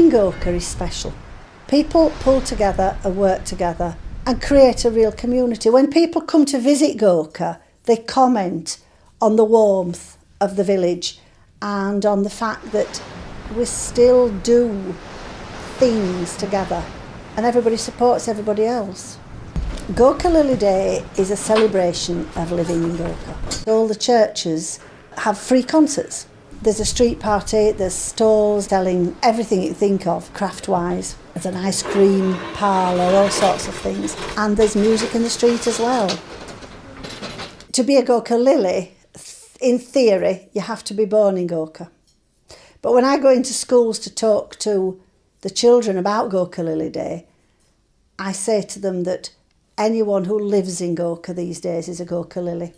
in Golcar is special. People pull together and work together and create a real community. When people come to visit Golcar, they comment on the warmth of the village and on the fact that we still do things together and everybody supports everybody else. Golcar Lily Day is a celebration of living in Golcar. All the churches have free concerts. There's a street party, there's stalls selling everything you think of, craft-wise. There's an ice cream parlour, all sorts of things. And there's music in the street as well. To be a Golcar Lily, in theory, you have to be born in Golcar. But when I go into schools to talk to the children about Golcar Lily Day, I say to them that anyone who lives in Golcar these days is a Golcar Lily,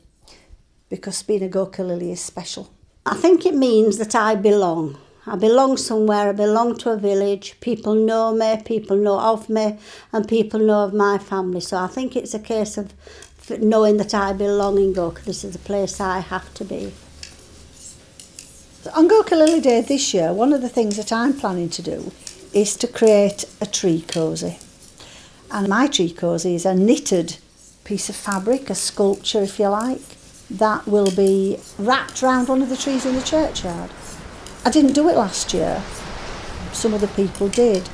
because being a Golcar Lily is special. I think it means that I belong. I belong somewhere, I belong to a village, people know me, people know of me, and people know of my family. So I think it's a case of knowing that I belong in Golcar. This is the place I have to be. On Golcar Lily Day this year, one of the things that I'm planning to do is to create a tree cosy. And my tree cosy is a knitted piece of fabric, a sculpture if you like, that will be wrapped round one of the trees in the churchyard. I didn't do it last year, some other people did,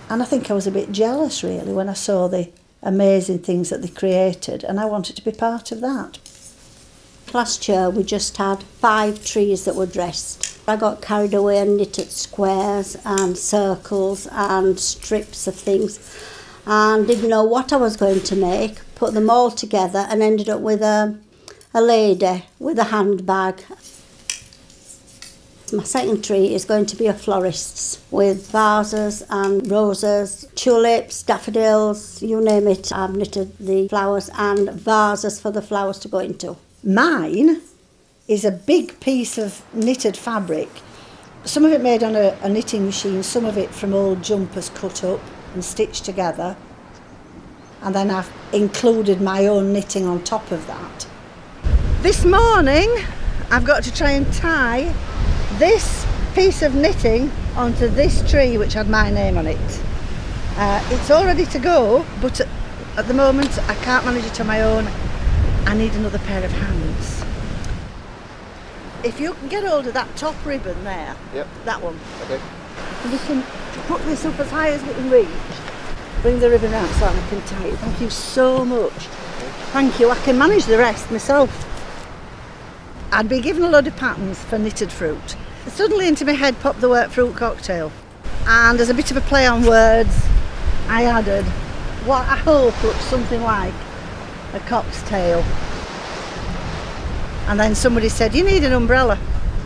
and I think I was a bit jealous really when I saw the amazing things that they created, and I wanted to be part of that. Last year we just had 5 trees that were dressed. I got carried away and knitted squares and circles and strips of things and didn't know what I was going to make, put them all together and ended up with a lady with a handbag. My second tree is going to be a florist's with vases and roses, tulips, daffodils, you name it. I've knitted the flowers and vases for the flowers to go into. Mine is a big piece of knitted fabric, some of it made on a knitting machine, some of it from old jumpers cut up and stitched together, and then I've included my own knitting on top of that. This morning I've got to try and tie this piece of knitting onto this tree which had my name on it. It's all ready to go, but at the moment I can't manage it on my own. I need another pair of hands. If you can get hold of that top ribbon there, yep. That one, okay. and we can put this up as high as we can reach. Bring the ribbon out so I can tie it. Thank you so much. Thank you. I can manage the rest myself. I'd been given a load of patterns for knitted fruit. Suddenly into my head popped the word fruit cocktail. And as a bit of a play on words, I added what I hope looks something like a cock's tail. And then somebody said, you need an umbrella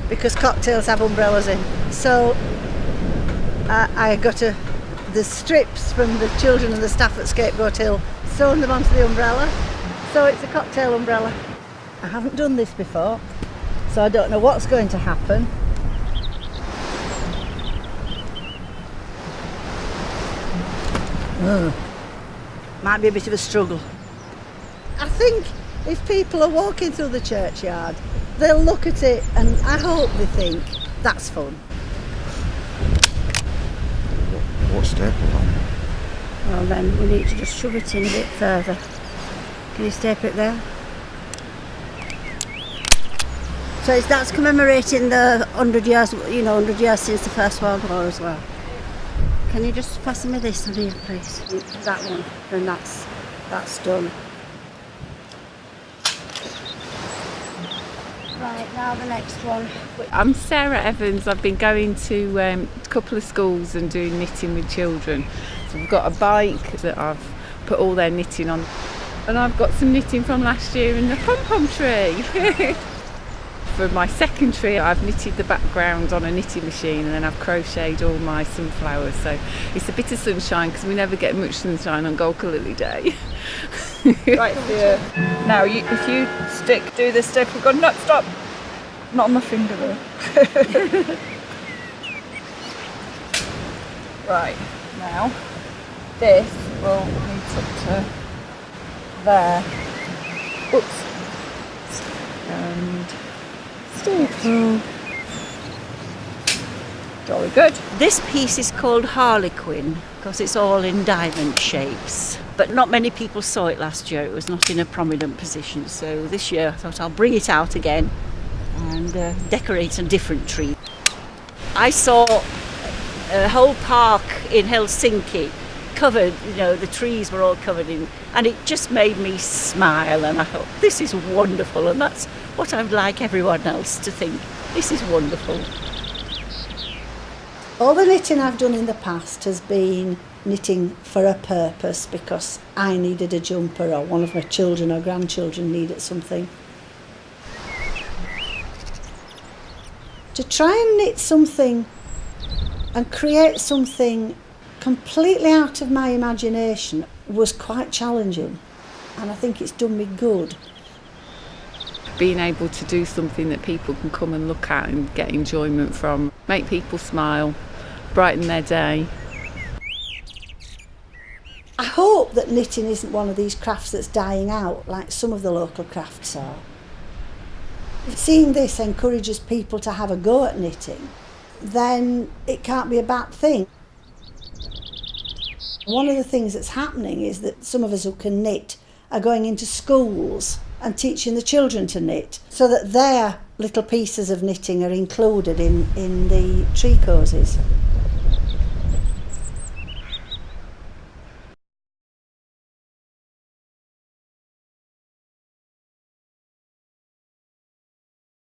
because cocktails have umbrellas in. So I got the strips from the children and the staff at Scapegoat Hill, sewn them onto the umbrella. So it's a cocktail umbrella. I haven't done this before, so I don't know what's going to happen. Might be a bit of a struggle. I think if people are walking through the churchyard, they'll look at it and I hope they think, that's fun. What staple on? Well then we need to just shove it in a bit further. Can you staple it there? So that's commemorating the 100 years, 100 years since the First World War as well. Can you just pass me this on here, please? That one, then that's done. Right, now the next one. I'm Sarah Evans. I've been going to a couple of schools and doing knitting with children. So I've got a bike that I've put all their knitting on. And I've got some knitting from last year in the pom-pom tree. For my second tree, I've knitted the background on a knitting machine and then I've crocheted all my sunflowers. So it's a bit of sunshine because we never get much sunshine on Golcar Lily Day. Right here. Now, if you do this step, we've got, no, stop. Not on my finger though. Right, now, this will meet up to there. Oops. And staple. Jolly good. This piece is called Harlequin because it's all in diamond shapes. But not many people saw it last year. It was not in a prominent position. So this year I thought I'll bring it out again and decorate a different tree. I saw a whole park in Helsinki covered, the trees were all covered in, and it just made me smile, and I thought, this is wonderful, and that's what I would like everyone else to think. This is wonderful. All the knitting I've done in the past has been knitting for a purpose, because I needed a jumper, or one of my children or grandchildren needed something. To try and knit something and create something completely out of my imagination was quite challenging, and I think it's done me good. Being able to do something that people can come and look at and get enjoyment from, make people smile, brighten their day. I hope that knitting isn't one of these crafts that's dying out like some of the local crafts are. Seeing this encourages people to have a go at knitting, then it can't be a bad thing. One of the things that's happening is that some of us who can knit are going into schools and teaching the children to knit, so that their little pieces of knitting are included in the tree cosies.